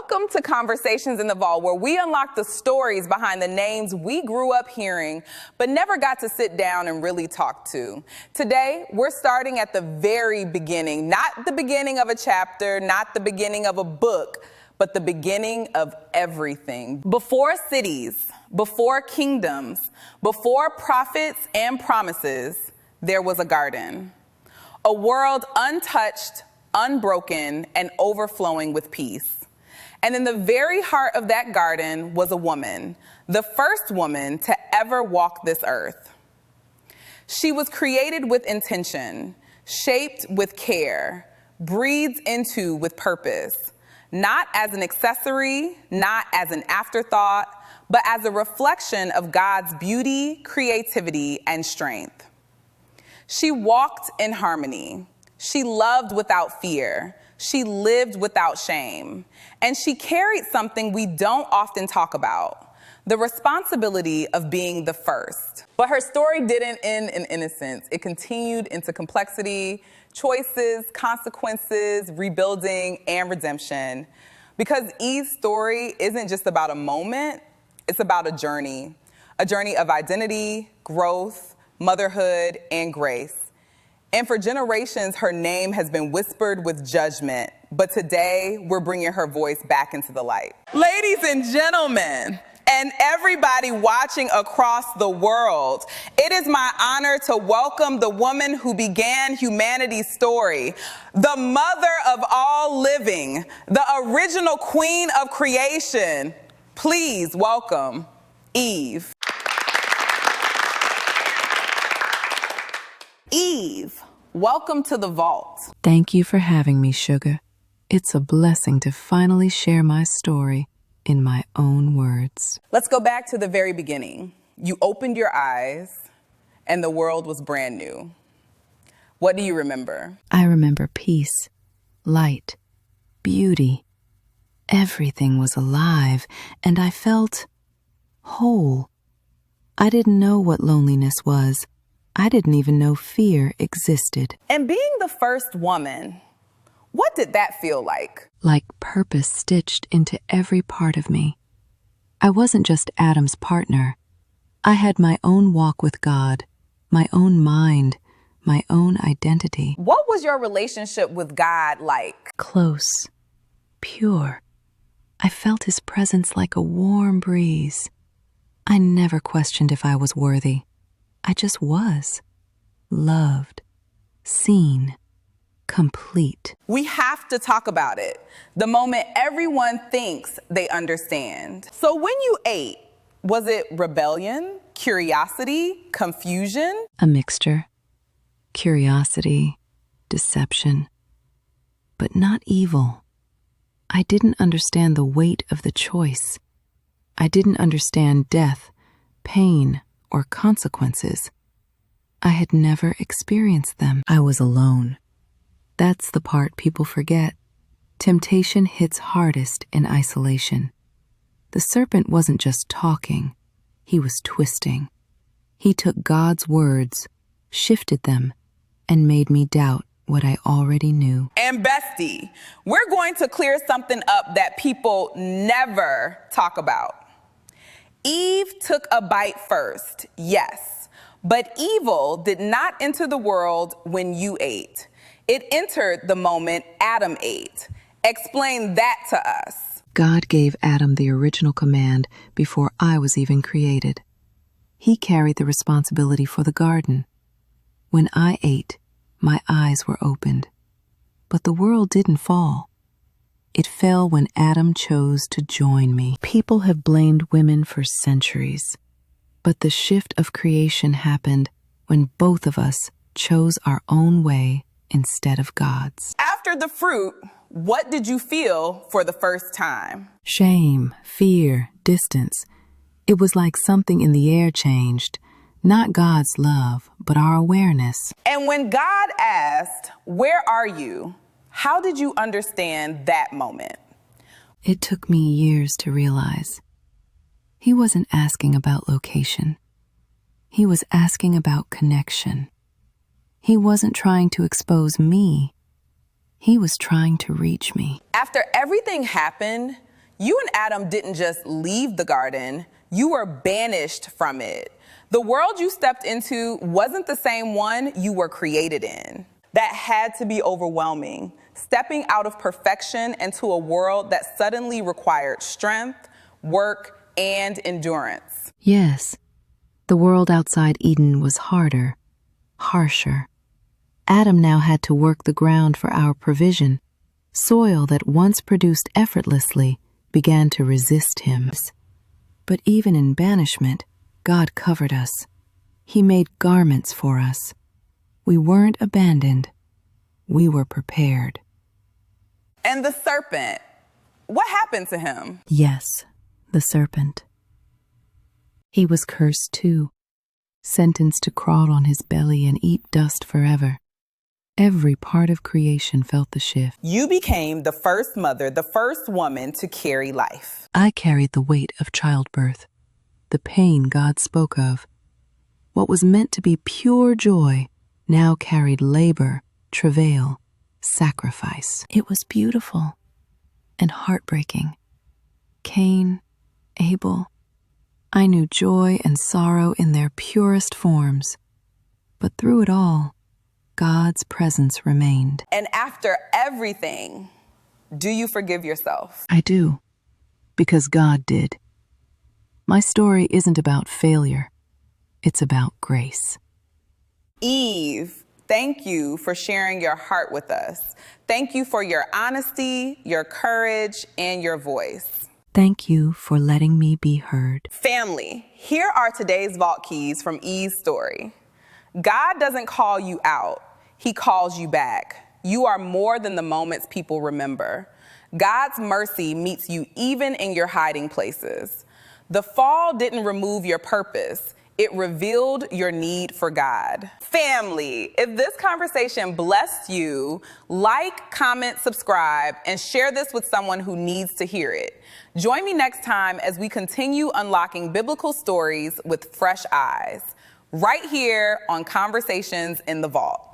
Welcome to Conversations in the Vault, where we unlock the stories behind the names we grew up hearing, but never got to sit down and really talk to. Today, we're starting at the very beginning, not the beginning of a chapter, not the beginning of a book, but the beginning of everything. Before cities, before kingdoms, before prophets and promises, there was a garden. A world untouched, unbroken, and overflowing with peace. And in the very heart of that garden was a woman, the first woman to ever walk this earth. She was created with intention, shaped with care, breathed into with purpose, not as an accessory, not as an afterthought, but as a reflection of God's beauty, creativity, and strength. She walked in harmony. She loved without fear. She lived without shame. And she carried something we don't often talk about, the responsibility of being the first. But her story didn't end in innocence. It continued into complexity, choices, consequences, rebuilding, and redemption. Because Eve's story isn't just about a moment, it's about a journey of identity, growth, motherhood, and grace. And for generations, her name has been whispered with judgment, but today we're bringing her voice back into the light. Ladies and gentlemen, and everybody watching across the world, it is my honor to welcome the woman who began humanity's story, the mother of all living, the original queen of creation. Please welcome Eve. Eve, welcome to the vault. Thank you for having me, Sugah. It's a blessing to finally share my story in my own words. Let's go back to the very beginning. You opened your eyes and the world was brand new. What do you remember? I remember peace, light, beauty. Everything was alive, and I felt whole. I didn't know what loneliness was. I didn't even know fear existed. And being the first woman, what did that feel like? Like purpose stitched into every part of me. I wasn't just Adam's partner. I had my own walk with God, my own mind, my own identity. What was your relationship with God like? Close, pure. I felt his presence like a warm breeze. I never questioned if I was worthy. I just was. Loved. Seen. Complete. We have to talk about it. The moment everyone thinks they understand. So when you ate, was it rebellion, curiosity, confusion? A mixture. Curiosity, deception, but not evil. I didn't understand the weight of the choice. I didn't understand death, pain, or consequences. I had never experienced them. I was alone. That's the part people forget. Temptation hits hardest in isolation. The serpent wasn't just talking, he was twisting. He took God's words, shifted them, and made me doubt what I already knew. And bestie, we're going to clear something up that people never talk about. Eve took a bite first, yes, but evil did not enter the world when you ate. It entered the moment Adam ate. Explain that to us. God gave Adam the original command before I was even created. He carried the responsibility for the garden. When I ate, my eyes were opened. But the world didn't fall. It fell when Adam chose to join me. People have blamed women for centuries, but the shift of creation happened when both of us chose our own way instead of God's. After the fruit, what did you feel for the first time? Shame, fear, distance. It was like something in the air changed. Not God's love, but our awareness. And when God asked, "Where are you?" how did you understand that moment? It took me years to realize. He wasn't asking about location. He was asking about connection. He wasn't trying to expose me. He was trying to reach me. After everything happened, You and Adam didn't just leave the garden, you were banished from it. The world you stepped into wasn't the same one you were created in. That had to be overwhelming, stepping out of perfection into a world that suddenly required strength, work, and endurance. Yes, the world outside Eden was harder, harsher. Adam now had to work the ground for our provision. Soil that once produced effortlessly began to resist him. But even in banishment, God covered us. He made garments for us. We weren't abandoned. We were prepared. And the serpent, what happened to him? Yes, the serpent. He was cursed too, sentenced to crawl on his belly and eat dust forever. Every part of creation felt the shift. You became the first mother, the first woman to carry life. I carried the weight of childbirth, the pain God spoke of. What was meant to be pure joy now carried labor, travail, sacrifice. It was beautiful and heartbreaking. Cain, Abel, I knew joy and sorrow in their purest forms. But through it all, God's presence remained. And after everything, do you forgive yourself? I do, because God did. My story isn't about failure. It's about grace. Eve, thank you for sharing your heart with us. Thank you for your honesty, your courage, and your voice. Thank you for letting me be heard. Family, here are today's vault keys from Eve's story. God doesn't call you out. He calls you back. You are more than the moments people remember. God's mercy meets you even in your hiding places. The fall didn't remove your purpose. It revealed your need for God. Family, if this conversation blessed you, like, comment, subscribe, and share this with someone who needs to hear it. Join me next time as we continue unlocking biblical stories with fresh eyes, right here on Conversations in the Vault.